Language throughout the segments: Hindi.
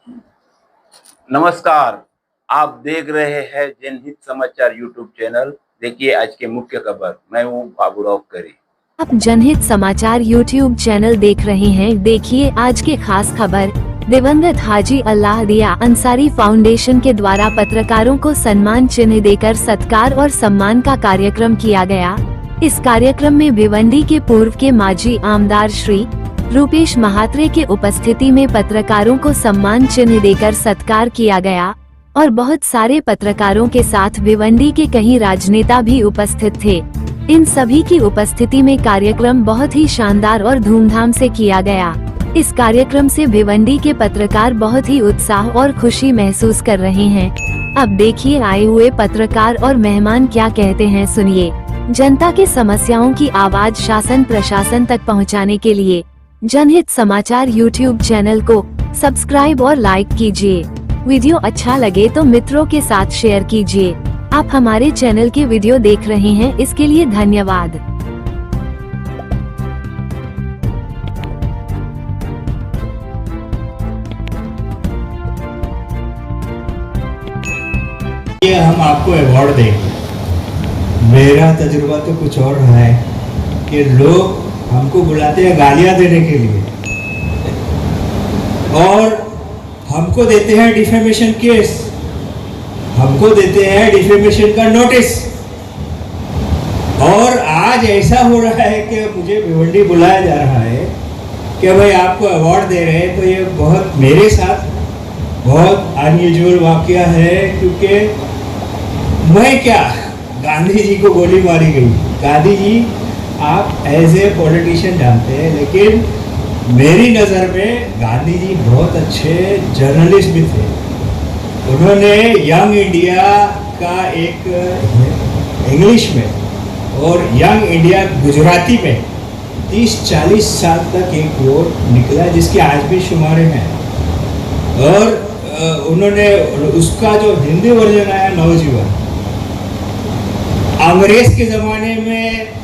नमस्कार। आप देख रहे हैं जनहित समाचार यूट्यूब चैनल। देखिए आज के मुख्य खबर। मैं हूँ बाबूराव करी। आप जनहित समाचार यूट्यूब चैनल देख रहे हैं। देखिए आज के खास खबर। दिवंगत हाजी अल्लाह दिया अंसारी फाउंडेशन के द्वारा पत्रकारों को सम्मान चिन्ह देकर सत्कार और सम्मान का कार्यक्रम किया गया। इस कार्यक्रम में भिवंडी के पूर्व के माजी आमदार श्री रूपेश महात्रे के उपस्थिति में पत्रकारों को सम्मान चिन्ह देकर सत्कार किया गया और बहुत सारे पत्रकारों के साथ भिवंडी के कई राजनेता भी उपस्थित थे। इन सभी की उपस्थिति में कार्यक्रम बहुत ही शानदार और धूमधाम से किया गया। इस कार्यक्रम से भिवंडी के पत्रकार बहुत ही उत्साह और खुशी महसूस कर रहे हैं। अब देखिए आए हुए पत्रकार और मेहमान क्या कहते हैं, सुनिए। जनता के समस्याओं की आवाज शासन प्रशासन तक पहुंचाने के लिए जनहित समाचार यूट्यूब चैनल को सब्सक्राइब और लाइक कीजिए। वीडियो अच्छा लगे तो मित्रों के साथ शेयर कीजिए। आप हमारे चैनल के वीडियो देख रहे हैं, इसके लिए धन्यवाद। ये हम आपको अवार्ड देंगे। मेरा तजुर्बा तो कुछ और रहा है कि लोग हमको बुलाते हैं गालियां देने के लिए और हमको देते हैं डिफेमेशन केस, हमको देते हैं डिफेमेशन का नोटिस। और आज ऐसा हो रहा है कि मुझे भिवंडी बुलाया जा रहा है कि भाई आपको अवार्ड दे रहे हैं। तो ये बहुत मेरे साथ बहुत अनयूजुअल वाकया है, क्योंकि मैं क्या, गांधी जी को गोली मारी गई। गांधी जी आप एज ए पॉलिटिशियन जानते हैं, लेकिन मेरी नज़र में गांधी जी बहुत अच्छे जर्नलिस्ट भी थे। उन्होंने यंग इंडिया का एक इंग्लिश में और यंग इंडिया गुजराती में 30-40 साल तक एक वो निकला, जिसके आज भी शुमारे हैं। और उन्होंने उसका जो हिंदी वर्जन आया नवजीवन, अंग्रेज के ज़माने में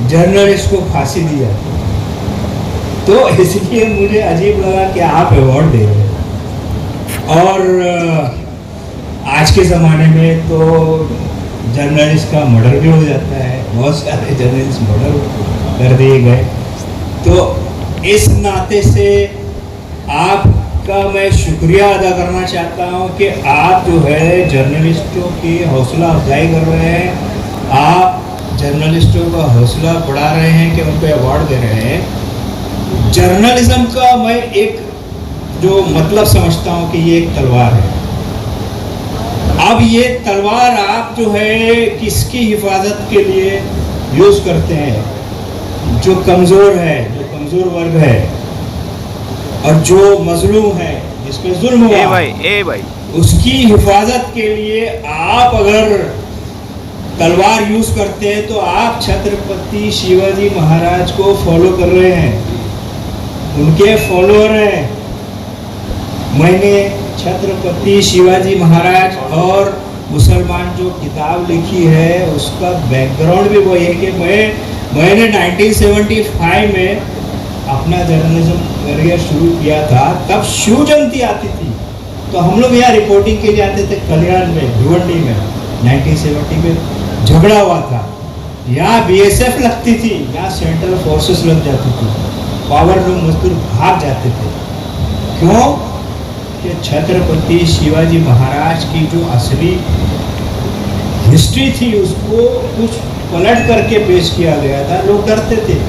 जर्नलिस्ट को फांसी दिया। तो इसलिए मुझे अजीब लगा कि आप अवार्ड दे रहे हैं। और आज के ज़माने में तो जर्नलिस्ट का मर्डर भी हो जाता है, बहुत सारे जर्नलिस्ट मर्डर कर दिए गए। तो इस नाते से आपका मैं शुक्रिया अदा करना चाहता हूं कि आप जो है जर्नलिस्टों की हौसला अफजाई कर रहे हैं, आप जर्नलिस्टों का हौसला बढ़ा रहे हैं कि उनको अवार्ड दे रहे हैं। जर्नलिज्म का मैं एक जो मतलब समझता हूं कि ये एक तलवार है। अब ये तलवार आप जो है किसकी हिफाजत के लिए यूज़ करते हैं? जो कमज़ोर है, जो कमज़ोर वर्ग है और जो मजलूम है, जिस पे जुल्म हुआ, भाई उसकी हिफाजत के लिए आप अगर तलवार यूज करते हैं तो आप छत्रपति शिवाजी महाराज को फॉलो कर रहे हैं, उनके फॉलोअर हैं। मैंने छत्रपति शिवाजी महाराज और मुसलमान जो किताब लिखी है उसका बैकग्राउंड भी वही है कि मैंने 1975 में अपना जर्नलिज्म करियर शुरू किया था। तब शिव जयंती आती थी तो हम लोग यहाँ रिपोर्टिंग के लिए आते थे कल्याण में, भिवंडी में। 1970 में झगड़ा हुआ था, यहाँ बीएसएफ लगती थी, यहाँ सेंट्रल फोर्सेस लग जाती थी, पावर लूम मजदूर भाग जाते थे। क्यों? कि छत्रपति शिवाजी महाराज की जो असली हिस्ट्री थी उसको कुछ पलट करके पेश किया गया था, लोग डरते थे।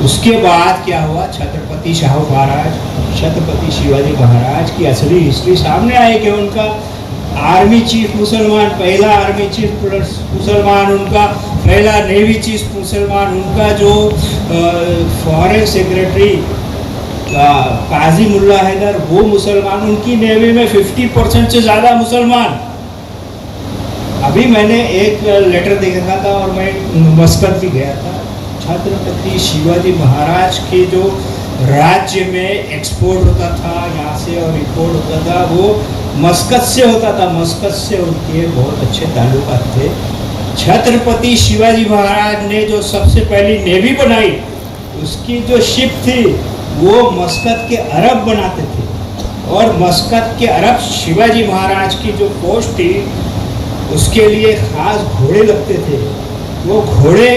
उसके बाद क्या हुआ, छत्रपति शाहू महाराज, छत्रपति शिवाजी महाराज की असली हिस्ट्री सामने आई कि उनका आर्मी चीफ मुसलमान, पहला आर्मी चीफ मुसलमान, उनका पहला नेवी चीफ मुसलमान, उनका जो फॉरेन सेक्रेटरी काजी मुल्ला हैदर वो मुसलमान, उनकी नेवी में 50% से ज़्यादा मुसलमान। अभी मैंने एक लेटर देखा था और मैं मस्कत भी गया था। छत्रपति शिवाजी महाराज के जो राज्य में एक्सपोर्ट होता था यहाँ से और इम्पोर्ट होता था वो मस्कत से होता था। मस्कत से उनके बहुत अच्छे ताल्लुकात थे। छत्रपति शिवाजी महाराज ने जो सबसे पहली नेवी बनाई उसकी जो शिप थी वो मस्कत के अरब बनाते थे और मस्कत के अरब शिवाजी महाराज की जो फौज थी उसके लिए खास घोड़े लगते थे। वो घोड़े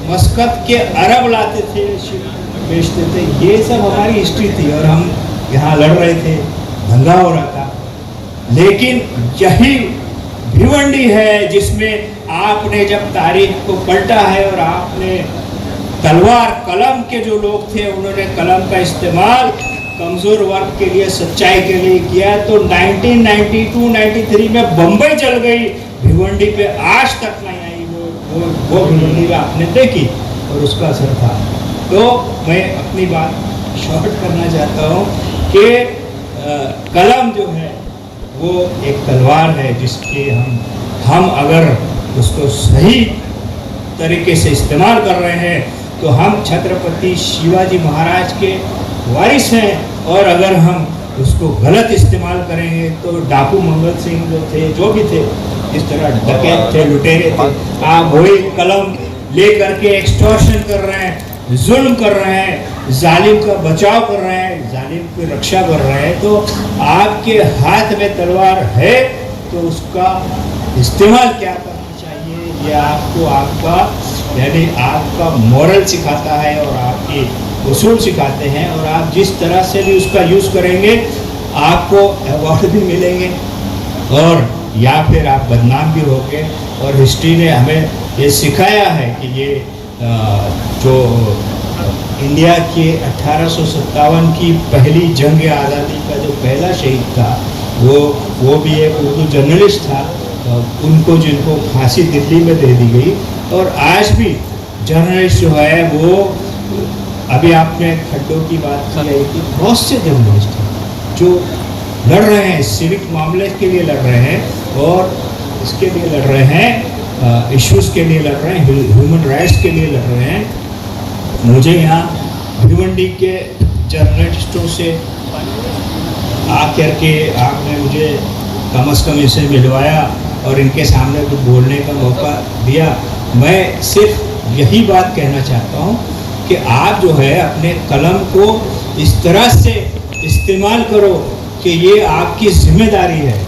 मस्कत के अरब लाते थे, बेचते थे। ये सब हमारी हिस्ट्री थी और हम यहाँ लड़ रहे थे, दंगा हो रहा था। लेकिन यही भिवंडी है जिसमें आपने जब तारीख को पलटा है और आपने तलवार कलम के जो लोग थे उन्होंने कलम का इस्तेमाल कमज़ोर वर्ग के लिए, सच्चाई के लिए किया। तो 1992-93 में बम्बई चल गई, भिवंडी पे आज तक नहीं आई। वो भिवंडी में आपने देखी और उसका असर था। तो मैं अपनी बात शॉर्ट करना चाहता हूँ कि कलम जो है वो एक तलवार है जिसके हम अगर उसको सही तरीके से इस्तेमाल कर रहे हैं तो हम छत्रपति शिवाजी महाराज के वारिस हैं, और अगर हम उसको गलत इस्तेमाल करेंगे तो डाकू मंगल सिंह जो थे, जो भी थे, इस तरह डकैत थे, लुटेरे थे, आप वही कलम ले करके एक्सटॉर्शन कर रहे हैं, जुल्म कर रहे हैं, जालिम का बचाव कर रहे हैं, जालिम की रक्षा कर रहे हैं। तो आपके हाथ में तलवार है तो उसका इस्तेमाल क्या करना चाहिए, ये आपको आपका यानी आपका मोरल सिखाता है और आपकी उसूल सिखाते हैं। और आप जिस तरह से भी उसका यूज़ करेंगे आपको अवार्ड भी मिलेंगे और या फिर आप बदनाम भी होंगे। और हिस्ट्री ने हमें ये सिखाया है कि ये जो इंडिया के 1857 की पहली जंग आज़ादी का जो पहला शहीद था वो भी एक उर्दू जर्नलिस्ट था, उनको जिनको फांसी दिल्ली में दे दी गई। और आज भी जर्नलिस्ट जो है वो, अभी आपने खड्डों की बात की है कि बहुत से जर्नलिस्ट हैं जो लड़ रहे हैं, सिविक मामले के लिए लड़ रहे हैं और इसके लिए लड़ रहे हैं, इश्यूज़ के लिए लड़ रहे हैं, ह्यूमन राइट्स के लिए लड़ रहे हैं। मुझे यहाँ भिवंडी के जर्नलिस्टों से आकर के आपने मुझे कम से कम इनसे मिलवाया और इनके सामने कुछ बोलने का मौका दिया। मैं सिर्फ यही बात कहना चाहता हूँ कि आप जो है अपने कलम को इस तरह से इस्तेमाल करो कि ये आपकी जिम्मेदारी है,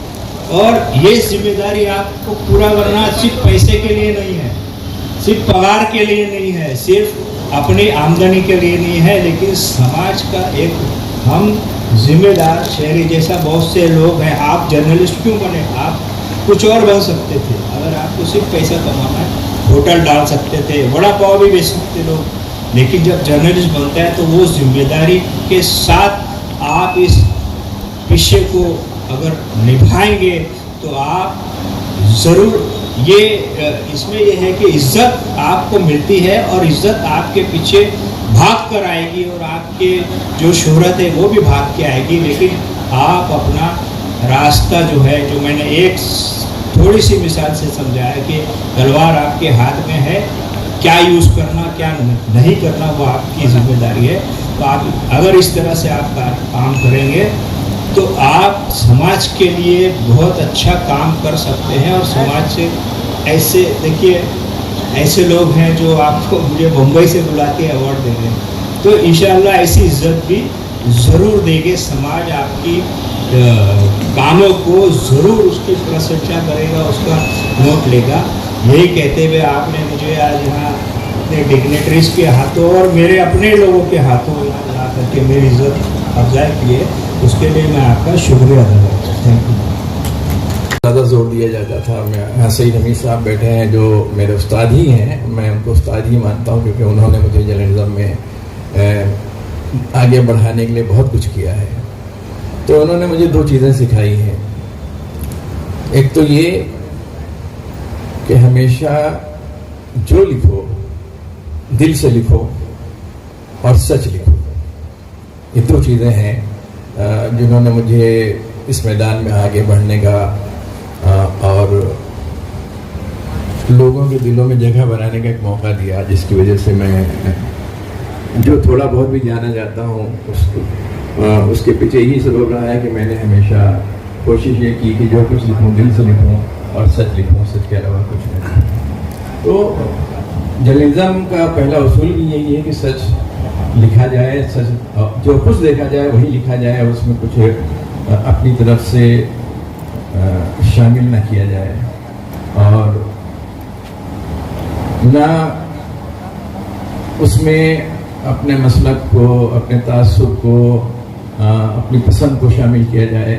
और ये जिम्मेदारी आपको पूरा करना सिर्फ पैसे के लिए नहीं है, सिर्फ पगार के लिए नहीं है, सिर्फ अपनी आमदनी के लिए नहीं है, लेकिन समाज का एक हम जिम्मेदार शहरी जैसा बहुत से लोग हैं। आप जर्नलिस्ट क्यों बने? आप कुछ और बन सकते थे अगर आपको सिर्फ पैसा कमाना है, होटल डाल सकते थे, वड़ा पाव भी बेच सकते लोग। लेकिन जब जर्नलिस्ट बनता है तो वो जिम्मेदारी के साथ आप इस विषय को अगर निभाएंगे तो आप ज़रूर ये इसमें ये है कि इज्जत आपको मिलती है और इज्जत आपके पीछे भाग कर आएगी और आपके जो शोहरत है वो भी भाग के आएगी। लेकिन आप अपना रास्ता जो है, जो मैंने एक थोड़ी सी मिसाल से समझाया कि तलवार आपके हाथ में है, क्या यूज़ करना क्या नहीं करना वो आपकी जिम्मेदारी है। तो आप अगर इस तरह से आप काम करेंगे तो आप समाज के लिए बहुत अच्छा काम कर सकते हैं। और समाज से ऐसे देखिए ऐसे लोग हैं जो आपको मुझे मुंबई से बुला के अवार्ड दे रहे हैं, तो इंशाल्लाह ऐसी इज्जत भी ज़रूर देंगे। समाज आपकी कामों को ज़रूर उसकी प्रशंसा करेगा, उसका नोट लेगा। यही कहते हुए आपने मुझे आज यहाँ अपने डिग्नेटरीज के हाथों और मेरे अपने लोगों के हाथों ला करके मेरी इज्जत अफजाई की है, उसके लिए मैं आपका शुक्रिया अदा करता हूँ। Thank you. ज़्यादा जोर दिया जाता था। मैं सईद नमी साहब बैठे हैं जो मेरे उस्ताद ही हैं, मैं उनको उस्ताद ही मानता हूँ क्योंकि उन्होंने मुझे जर्नलिज्म में आगे बढ़ाने के लिए बहुत कुछ किया है। तो उन्होंने मुझे दो चीज़ें सिखाई हैं। एक तो ये कि हमेशा जो लिखो दिल से लिखो और सच लिखो। ये दो चीज़ें हैं जिन्होंने मुझे इस मैदान में आगे बढ़ने का और लोगों के दिलों में जगह बनाने का एक मौका दिया, जिसकी वजह से मैं जो थोड़ा बहुत भी जाना जाता हूँ उसके पीछे यही सबब रहा है कि मैंने हमेशा कोशिश ये की कि जो कुछ लिखूँ दिल से लिखूँ और सच लिखूँ, सच के अलावा कुछ नहीं। तो जर्नलिज्म का पहला उसूल भी यही है कि सच लिखा जाए, सच जो कुछ देखा जाए वही लिखा जाए, उसमें कुछ अपनी तरफ से शामिल न किया जाए और ना उसमें अपने मसलक को, अपने तासुब को, अपनी पसंद को शामिल किया जाए,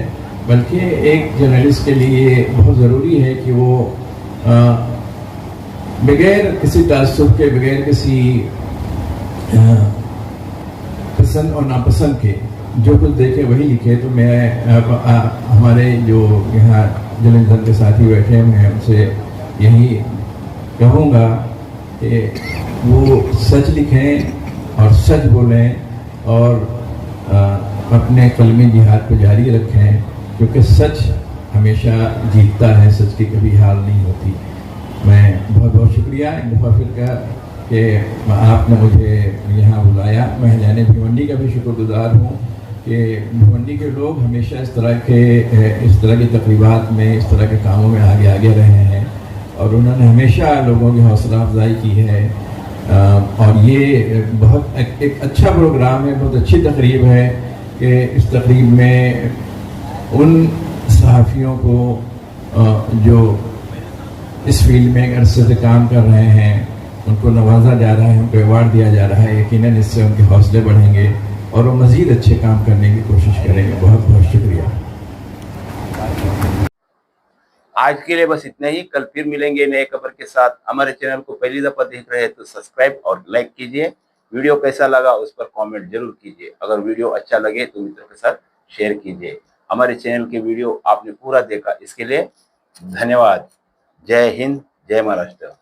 बल्कि एक जर्नलिस्ट के लिए बहुत ज़रूरी है कि वो बगैर किसी तासुब के, बगैर किसी पसंद और नापसंद के जो कुछ देखे वही लिखे। तो मैं हमारे जो यहाँ जर्नलिज्म के साथी बैठे हैं, मैं उनसे यही कहूँगा कि वो सच लिखें और सच बोलें और अपने कलमी जिहाद को जारी रखें, क्योंकि सच हमेशा जीतता है, सच की कभी हार नहीं होती। मैं बहुत बहुत शुक्रिया एक दफ़ा फिर का कि आपने मुझे यहाँ बुलाया। मैं हरियाणा भिवंडी का भी शुक्रगुजार हूँ कि भिवंडी के लोग हमेशा इस तरह की तकरीबात में, इस तरह के कामों में आगे आगे रहे हैं और उन्होंने हमेशा लोगों की हौसला अफजाई की है। और ये बहुत एक अच्छा प्रोग्राम है, बहुत अच्छी तकरीब है कि इस तकरीब में उन सहाफ़ियों को जो इस फील्ड में एक अरसे से काम कर रहे हैं उनको नवाजा जा रहा है, उनको अवार्ड दिया जा रहा है। यकीनन इससे उनके हौसले बढ़ेंगे और वो मज़ीद अच्छे काम करने की कोशिश करेंगे। बहुत बहुत शुक्रिया। आज के लिए बस इतना ही। कल फिर मिलेंगे नए खबर के साथ। हमारे चैनल को पहली दफा देख रहे हैं तो सब्सक्राइब और लाइक कीजिए। वीडियो कैसा लगा उस पर कमेंट जरूर कीजिए। अगर वीडियो अच्छा लगे तो मित्रों के साथ शेयर कीजिए। हमारे चैनल के वीडियो आपने पूरा देखा, इसके लिए धन्यवाद। जय हिंद, जय महाराष्ट्र।